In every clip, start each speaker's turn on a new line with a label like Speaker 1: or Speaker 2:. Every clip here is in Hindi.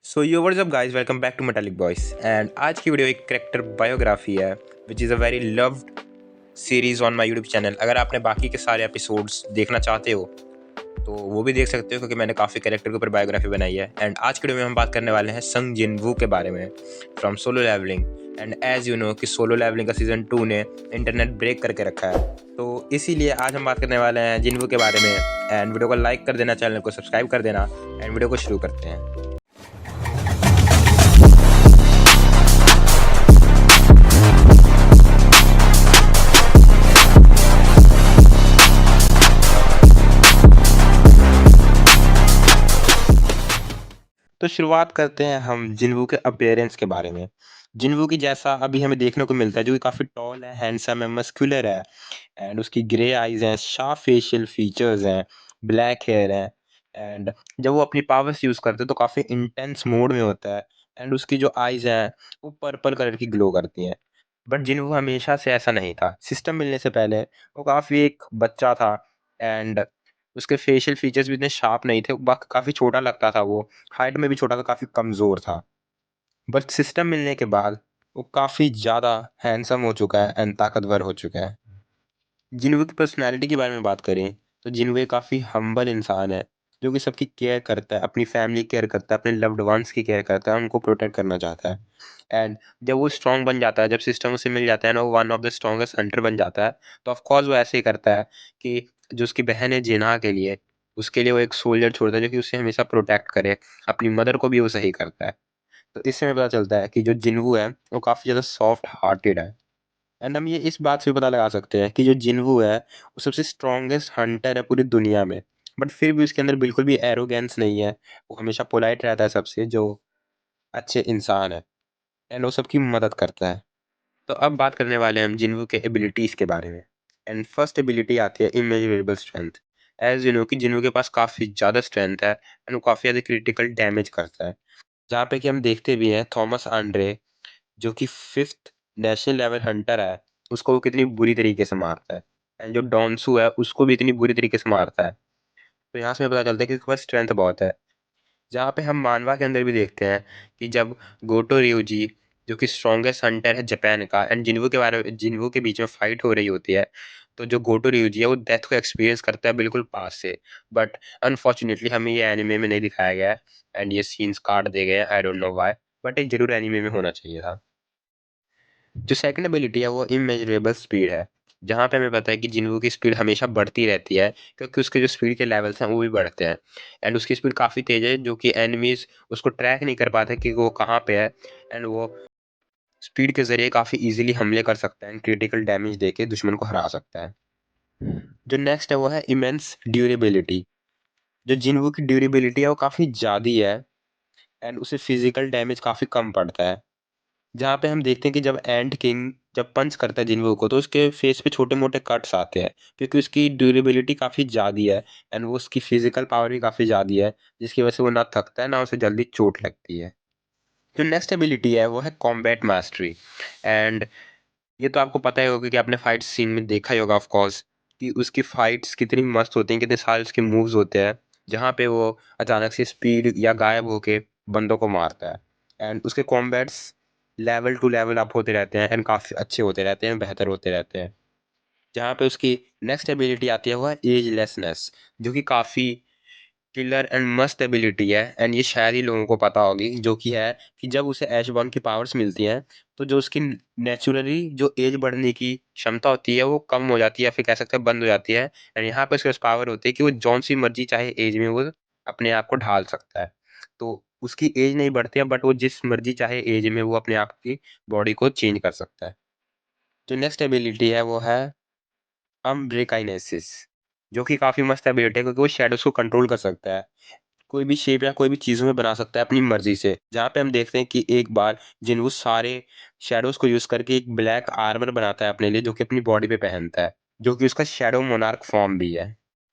Speaker 1: So yo what's up guys, welcome back to Metallic Boys. And आज की वीडियो एक करेक्टर बायोग्राफी है which is a very loved series on my YouTube channel. अगर आपने बाकी के सारे एपिसोड्स देखना चाहते हो तो वो भी देख सकते हो, क्योंकि मैंने काफ़ी कैरेक्टर के ऊपर बायोग्राफी बनाई है। एंड आज की वीडियो में हम बात करने वाले हैं संग जिनवू के बारे में from Solo Leveling. And as you know कि सोलो लेवलिंग का सीजन 2 ने इंटरनेट ब्रेक करके रखा है, तो इसीलिए आज हम बात करने वाले हैं जिनवू के बारे में। एंड वीडियो को लाइक कर देना, चैनल को सब्सक्राइब कर देना, एंड वीडियो को शुरू करते हैं। तो शुरुआत करते हैं हम जिन्वू के अपीयरेंस के बारे में। जिन्वू की जैसा अभी हमें देखने को मिलता है, जो कि काफ़ी टॉल है, हैंडसम है, मस्कुलर है। एंड उसकी ग्रे आइज़ हैं, शार्प फेशियल फीचर्स हैं, ब्लैक हेयर है। एंड जब वो अपनी पावर्स यूज़ करते हैं तो काफ़ी इंटेंस मोड में होता है। एंड उसकी जो आइज़ हैं वो पर्पल कलर की ग्लो करती हैं। बट जिन्वू हमेशा से ऐसा नहीं था। सिस्टम मिलने से पहले वो काफ़ी एक बच्चा था। एंड उसके फेशियल फीचर्स भी इतने शार्प नहीं थे, काफ़ी छोटा लगता था वो। हाइट में भी छोटा था, काफ़ी कमज़ोर था। बट सिस्टम मिलने के बाद वो काफ़ी ज़्यादा हैंडसम हो चुका है एंड ताकतवर हो चुका है। जिन्हों की पर्सनैलिटी के बारे में बात करें तो जिन्हों काफ़ी हम्बल इंसान है, जो कि सबकी केयर करता है, अपनी फैमिली केयर करता है, अपने लव्ड वंस की केयर करता है, उनको प्रोटेक्ट करना चाहता है। एंड जब वो स्ट्रॉन्ग बन जाता है, जब सिस्टम उसे मिल जाता है ना, वो one of the strongest Hunter बन जाता है, तो ऑफ कोर्स वो ऐसे ही करता है कि जो उसकी बहन है जिना के लिए, उसके लिए वो एक सोल्जर छोड़ता है जो कि उसे हमेशा प्रोटेक्ट करे। अपनी मदर को भी वो सही करता है। तो इससे हमें पता चलता है कि जो जिन्वू है वो काफ़ी ज़्यादा सॉफ्ट हार्टेड है। एंड हम ये इस बात से भी पता लगा सकते हैं कि जो जिन्वू है वो सबसे स्ट्रॉन्गेस्ट हंटर है पूरी दुनिया में। बट फिर भी उसके अंदर बिल्कुल भी एरोगेंस नहीं है। वो हमेशा पोलाइट रहता है सबसे, जो अच्छे इंसान है। एंड वो सबकी मदद करता है। तो अब बात करने वाले हैं हम जिन्वू के एबिलिटीज़ के बारे में। एंड फर्स्ट एबिलिटी आती है immeasurable strength. As you know कि जिन्वू के पास काफ़ी ज़्यादा स्ट्रेंथ है एंड वो काफ़ी ज़्यादा क्रिटिकल डैमेज करता है। जहाँ पे कि हम देखते भी हैं थॉमस आंड्रे, जो कि 5th नेशनल लेवल हंटर है, उसको वो कितनी बुरी तरीके से मारता है। एंड जो डॉन्सू है, उसको भी इतनी बुरी तरीके से मारता है। तो यहाँ से हमें पता चलता है कि उसके पास स्ट्रेंथ बहुत है। जहाँ पे हम मानवा के अंदर भी देखते हैं कि जब गोटो ryuji, जो कि स्ट्रॉन्गेस्ट हंटर है जापान का, एंड जिन्वू के बीच में फाइट हो रही होती है, तो जो गोटो ryuji है वो डेथ को एक्सपीरियंस करता है बिल्कुल पास से। बट अनफॉर्चुनेटली हमें ये एनिमे में नहीं दिखाया गया है एंड ये सीन्स काट दिए गए हैं, I don't know why. But ये ज़रूर एनिमे में होना चाहिए था। जो सेकंड एबिलिटी है वो इमेजरेबल स्पीड है। जहाँ पे हमें पता है कि जिन्वू की स्पीड हमेशा बढ़ती रहती है, क्योंकि उसके जो स्पीड के लेवल्स हैं वो भी बढ़ते हैं। एंड उसकी स्पीड काफ़ी तेज़ है, जो कि एनिमीज़ उसको ट्रैक नहीं कर पाते कि वो कहाँ पे है। एंड वो स्पीड के ज़रिए काफ़ी ईज़िली हमले कर सकता है एंड क्रिटिकल डैमेज देके दुश्मन को हरा सकता है। जो नेक्स्ट है वो है इमेंस ड्यूरेबिलिटी। जो जिन्वू की ड्यूरेबिलिटी है वो काफ़ी ज़्यादा है एंड उसे फिज़िकल डैमेज काफ़ी कम पड़ता है। जहाँ पे हम देखते हैं कि जब एंट किंग जब पंच करता है जिन्वू को, तो उसके फेस पे छोटे-मोटे कट्स आते हैं, क्योंकि उसकी ड्यूरेबिलिटी काफ़ी ज़्यादा है एंड वो उसकी फिज़िकल पावर भी काफ़ी ज़्यादा है, जिसकी वजह से वो ना थकता है, ना उसे जल्दी चोट लगती है। जो नेक्स्ट एबिलिटी है वो है कॉम्बैट मास्टरी। एंड ये तो आपको पता ही होगा कि आपने फाइट सीन में देखा ही होगा ऑफ कोर्स, कि उसकी फाइट्स कितनी मस्त होती हैं, कितने सारे उसके मूव्स होते हैं, जहाँ पे वो अचानक से स्पीड या गायब होके बंदों को मारता है। एंड उसके combats level to level up होते रहते हैं एंड काफ़ी अच्छे होते रहते हैं, बेहतर होते रहते हैं। जहाँ पे उसकी नेक्स्ट एबिलिटी आती है वो है एजलेसनेस, जो कि काफ़ी किलर एंड मस्त एबिलिटी है। एंड ये शायद ही लोगों को पता होगी, जो कि है कि जब उसे ऐशबॉर्न की पावर्स मिलती हैं, तो जो उसकी नेचुरली जो एज बढ़ने की क्षमता होती है वो कम हो जाती है, या फिर कह सकते हैं बंद हो जाती है। एंड यहाँ पे उसके पास पावर होती है कि वो जौन सी मर्जी चाहे एज में वो अपने आप को ढाल सकता है। तो उसकी एज नहीं बढ़ती है, बट वो जिस मर्जी चाहे एज में वो अपने आप की बॉडी को चेंज कर सकता है। जो नेक्स्ट एबिलिटी है वो है अम्ब्रेकाइनेसिस, जो कि काफ़ी मस्त एबिलिटी है, क्योंकि वो शैडोज़ को कंट्रोल कर सकता है। कोई भी शेप या कोई भी चीज़ों में बना सकता है अपनी मर्ज़ी से। जहाँ पे हम देखते हैं कि एक बार जिन्हों सारे शैडोज़ को यूज़ करके एक ब्लैक आर्मर बनाता है अपने लिए, जो कि अपनी बॉडी पे पहनता है, जो कि उसका शैडो मोनार्क फॉर्म भी है।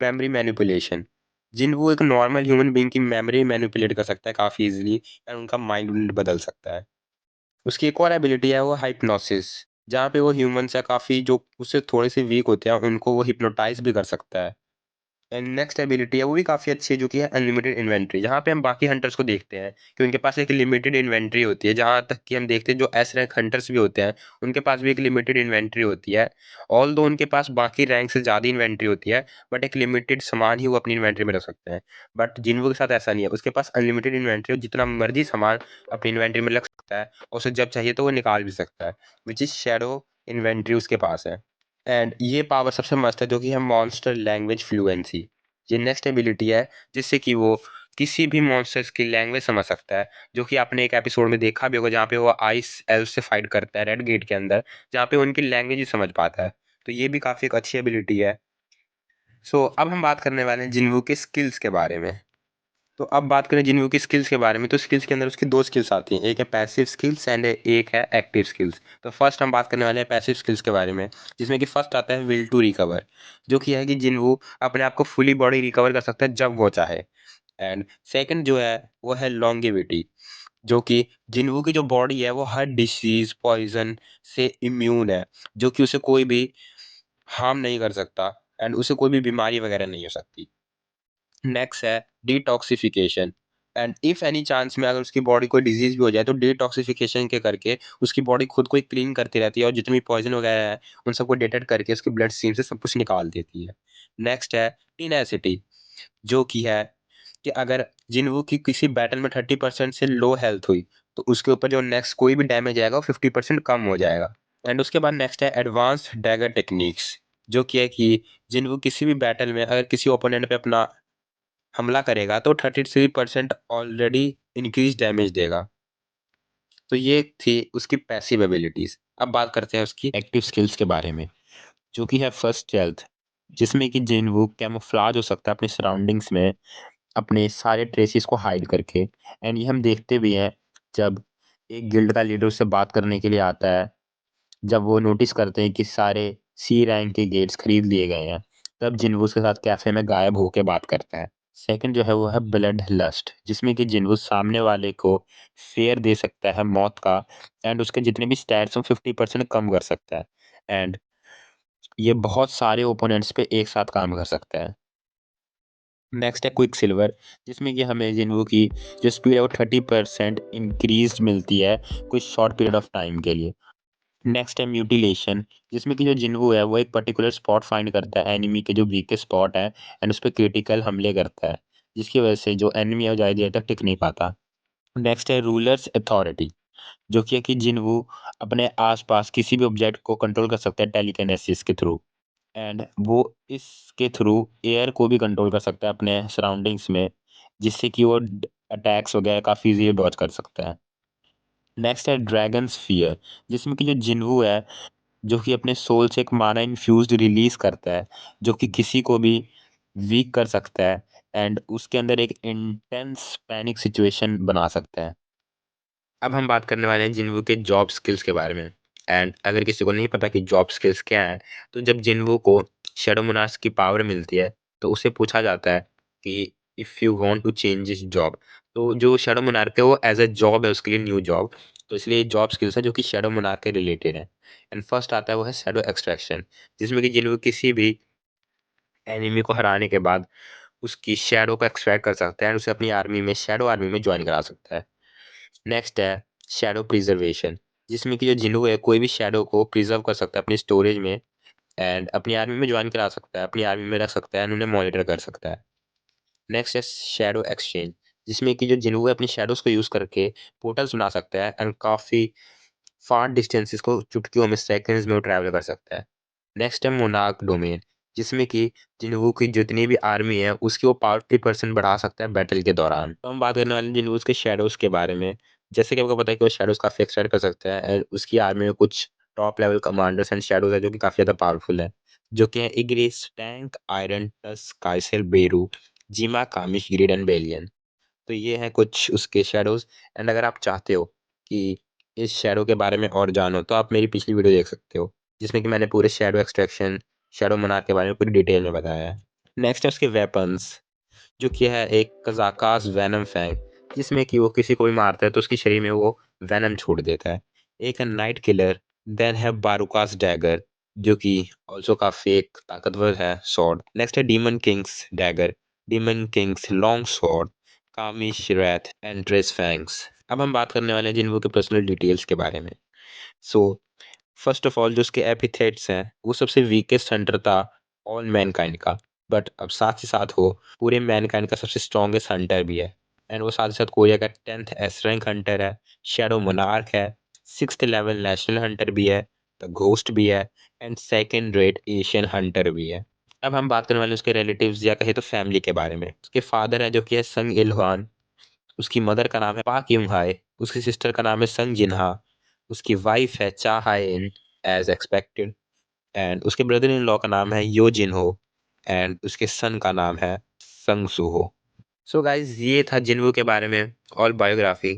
Speaker 1: मेमोरी मैनिपुलेशन, जिन्हों एक नॉर्मल ह्यूमन बीइंग की मेमोरी मैनिपुलेट कर सकता है काफ़ी ईज़िली एंड उनका माइंड बदल सकता है। उसकी एक और एबिलिटी है वो हाइप्नोसिस, जहाँ पे वो ह्यूमन्स या काफ़ी जो उससे थोड़े से वीक होते हैं, उनको वो हिप्नोटाइज़ भी कर सकता है। एंड नेक्स्ट एबिलिटी है वो भी काफ़ी अच्छी है, जो कि है अनलिमिटेड इन्वेंट्री। जहाँ पे हम बाकी हंटर्स को देखते हैं कि उनके पास एक लिमिटेड इन्वेंट्री होती है, जहाँ तक कि हम देखते हैं जो एस रैंक हंटर्स भी होते हैं, उनके पास भी एक लिमिटेड इन्वेंट्री होती है। ऑल्दो उनके पास बाकी रैंक से ज़्यादा इन्वेंट्री होती है, बट एक लिमिटेड सामान ही वो अपनी इन्वेंट्री में रख सकते हैं। बट जिन्वो के साथ ऐसा नहीं है, उसके पास अनलिमिटेड इन्वेंट्री है, जितना मर्जी सामान अपनी इन्वेंट्री में रख सकता है, और उसे जब चाहिए तो वो निकाल भी सकता है, विच इज़ शैडो इन्वेंट्री उसके पास है। एंड ये पावर सबसे मस्त है, जो कि है मॉन्स्टर लैंग्वेज फ्लुएंसी। ये नेक्स्ट एबिलिटी है जिससे कि वो किसी भी मॉन्स्टर्स की लैंग्वेज समझ सकता है, जो कि आपने एक एपिसोड में देखा भी होगा, जहाँ पे वो आइस एल्फ से फाइट करता है रेड गेट के अंदर, जहाँ पे उनकी लैंग्वेज ही समझ पाता है। तो ये भी काफ़ी एक अच्छी एबिलिटी है। सो अब हम बात करने वाले हैं जिन्वू के स्किल्स के बारे में। तो अब बात करें जिन्वू की स्किल्स के बारे में, तो स्किल्स के अंदर उसकी 2 स्किल्स आती हैं, एक है पैसिव स्किल्स एंड एक है एक्टिव स्किल्स। तो फर्स्ट हम बात करने वाले हैं पैसिव स्किल्स के बारे में, जिसमें कि फर्स्ट आता है विल टू रिकवर, जो कि है कि जिन्वू अपने आप को फुली बॉडी रिकवर कर सकता है जब वो चाहे। एंड सेकंड जो है वो है लॉन्गेविटी, जो कि जिन्वू की जो बॉडी है वो हर डिसीज़, पॉइज़न से इम्यून है, जो कि उसे कोई भी हार्म नहीं कर सकता, एंड उसे कोई भी बीमारी वगैरह नहीं हो सकती। नेक्स्ट है detoxification, and if any chance में अगर उसकी बॉडी कोई डिजीज भी हो जाए, तो डिटॉक्सिफिकेशन के करके उसकी बॉडी खुद को ही क्लीन करती रहती है, और जितनी पॉइजन वगैरह है उन सबको डिटेक्ट करके उसके ब्लड स्ट्रीम से सब कुछ निकाल देती है। नेक्स्ट है टेनासिटी, जो कि है कि अगर जिन्वू की किसी बैटल में 30% से लो हेल्थ हुई, तो उसके ऊपर जो नेक्स्ट कोई भी डैमेज आएगा वो 50% कम हो जाएगा। एंड उसके बाद नेक्स्ट है एडवांस्ड डैगर टेक्निक्स, जो कि है कि जिन्वू किसी भी बैटल में अगर किसी ओपोनेंट पे अपना हमला करेगा तो 33% ऑलरेडी इंक्रीज डैमेज देगा। तो ये थी उसकी पैसिव एबिलिटीज। अब बात करते हैं उसकी एक्टिव स्किल्स के बारे में, जो कि है फर्स्ट स्टेल्थ, जिसमें कि जिन्वू कैमोफ्लाज हो सकता है अपने सराउंडिंग्स में, अपने सारे ट्रेसेस को हाइड करके। एंड ये हम देखते भी हैं जब एक गिल्ड का लीडर उससे बात करने के लिए आता है, जब वो नोटिस करते हैं कि सारे सी रैंक के गेट्स खरीद लिए गए हैं, तब जिन्वू उसके साथ कैफे में गायब होके बात करता है। सेकंड जो है वो है ब्लड लस्ट, जिसमें कि जिन्वू सामने वाले को फेयर दे सकता है मौत का, एंड उसके जितने भी स्टैट्स हैं 50% कम कर सकता है। एंड ये बहुत सारे ओपोनेंट्स पे एक साथ काम कर सकता है। नेक्स्ट है क्विक सिल्वर, जिसमें कि हमें जिन्वू की जो स्पीड है वो 30% इंक्रीज मिलती है कुछ शॉर्ट पीरियड ऑफ टाइम के लिए। नेक्स्ट है म्यूटिलेशन, जिसमें कि जो जिन्वू है वो एक पर्टिकुलर स्पॉट फाइंड करता है एनिमी के जो वीकेस्ट स्पॉट है, एंड उस पर क्रिटिकल हमले करता है, जिसकी वजह से जो एनिमी है वो ज़्यादा देर तक टिक नहीं पाता। नेक्स्ट है रूलर्स अथॉरिटी, जो कि है कि जिन्वू अपने आसपास किसी भी ऑब्जेक्ट को कंट्रोल कर सकता है टेलीकिनेसिस के थ्रू, एंड वो इसके थ्रू एयर को भी कंट्रोल कर सकता है अपने सराउंडिंग्स में, जिससे कि वो अटैक्स वगैरह काफ़ी इजीली डॉज कर सकता है। नेक्स्ट है ड्रैगन स्फीयर, जिसमें कि जो जिन्वू है जो कि अपने सोल से एक माना इन्फ्यूज्ड रिलीज करता है, जो कि किसी को भी वीक कर सकता है, एंड उसके अंदर एक इंटेंस पैनिक सिचुएशन बना सकता है। अब हम बात करने वाले हैं जिन्वू के जॉब स्किल्स के बारे में। एंड अगर किसी को नहीं पता कि जॉब स्किल्स क्या है, तो जब जिन्वू को शैडो मोनार्च की पावर मिलती है, तो उससे पूछा जाता है कि if you want to change this job, तो जो शैडो मोनार्क है वो एज अ जॉब है उसके लिए न्यू जॉब। तो इसलिए जॉब स्किल्स है जो कि शैडो मोनार्क के रिलेटेड है। एंड फर्स्ट आता है वो है शैडो एक्सट्रैक्शन, जिसमें कि जिन्वू किसी भी एनिमी को हराने के बाद उसकी शैडो को एक्सट्रैक्ट कर सकता है, एंड उसे अपनी आर्मी में शैडो आर्मी में ज्वाइन करा सकता है। नेक्स्ट है शैडो प्रिजर्वेशन, जिसमें कि जो जिन्नू है कोई भी शैडो को प्रिजर्व कर सकता है अपनी स्टोरेज में, एंड अपनी आर्मी में ज्वाइन करा सकता है, अपनी आर्मी में रख सकता है, एंड उन्हें मॉनिटर कर सकता है। नेक्स्ट है शैडो एक्सचेंज, जिसमें कि जो जिन्नू है अपनी शैडोज को यूज करके पोर्टल्स बना सकता है, एंड काफी फार डिस्टेंसेस को चुटकियों में सेकंड्स में वो ट्रैवल कर सकता है। नेक्स्ट है मोनार्क डोमेन, जिसमें कि जिन्वू की जितनी भी आर्मी है उसकी वो पावर 50% बढ़ा सकता है बैटल के दौरान। तो हम बात करने वाले हैं जिन्वू के शैडोज के बारे में। जैसे कि आपको पता है कि वो शैडोज काफी एक्सटेंड कर सकता है, एंड उसकी आर्मी में कुछ top level commanders and shadows है जो कि काफी ज्यादा पावरफुल है, जो कि है इग्रिस, टैंक, आयरन टस्क, काइसेल, बेरू, जिमा, कामिश, ग्रिड एंड बेलियन। तो ये हैं कुछ उसके शैडोज। एंड अगर आप चाहते हो कि इस शैडो के बारे में और जानो, तो आप मेरी पिछली वीडियो देख सकते हो, जिसमें कि मैंने पूरे शैडो एक्सट्रैक्शन, शैडो मोनार्क के बारे में पूरी डिटेल में बताया है। नेक्स्ट है उसके वेपन्स, जो कि है एक कज़ाकास वेनम फैंग, जिसमें कि वो किसी को भी मारता है तो उसके शरीर में वो वेनम छोड़ देता है। एक है नाइट किलर, देन है बारूकास डैगर, जो कि ऑल्सो काफ़ी एक ताकतवर है स्वॉर्ड। नेक्स्ट है demon king's dagger, demon king's long sword, Kamish wraith and trace fangs. अब हम बात करने वाले हैं जिन्हों के पर्सनल डिटेल्स के बारे में। सो फर्स्ट ऑफ ऑल जो उसके एपिथेट्स हैं, वो सबसे वीकेस्ट हंटर था ऑल मैनकाइंड का। बट अब साथ ही साथ वो पूरे मैनकाइंड का सबसे स्ट्रॉन्गेस्ट हंटर भी है। एंड वो साथ ही साथ कोरिया का 10th एस रैंक हंटर है, शैडो मोनार्क है, 6th लेवल नेशनल हंटर भी है, द घोस्ट भी है, and second rate Asian Hunter भी है। अब हम बात करने वाले हैं उसके रिलेटिव्स या कहे तो फैमिली के बारे में। उसके फादर है जो कि है संग इल्हान, उसकी मदर का नाम है पाक युंग हाय, उसकी सिस्टर का नाम है संग जिनहा, उसकी वाइफ है चा हाय इन एज एक्सपेक्टेड, एंड उसके ब्रदर इन लॉ का नाम है यो जिन हो, एंड उसके सन का नाम है संग सू हो। सो गाइज ये था जिनवू के बारे में ऑल बायोग्राफी।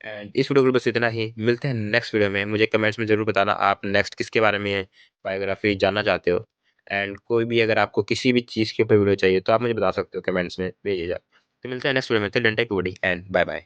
Speaker 1: एंड इस वीडियो को बस इतना ही, मिलते हैं नेक्स्ट वीडियो में। मुझे कमेंट्स में ज़रूर बताना आप नेक्स्ट किसके बारे में बायोग्राफी जानना चाहते हो। एंड कोई भी अगर आपको किसी भी चीज़ के ऊपर वीडियो चाहिए तो आप मुझे बता सकते हो, कमेंट्स में भेजिएगा। तो मिलते हैं नेक्स्ट वीडियो में, till then take good and bye bye.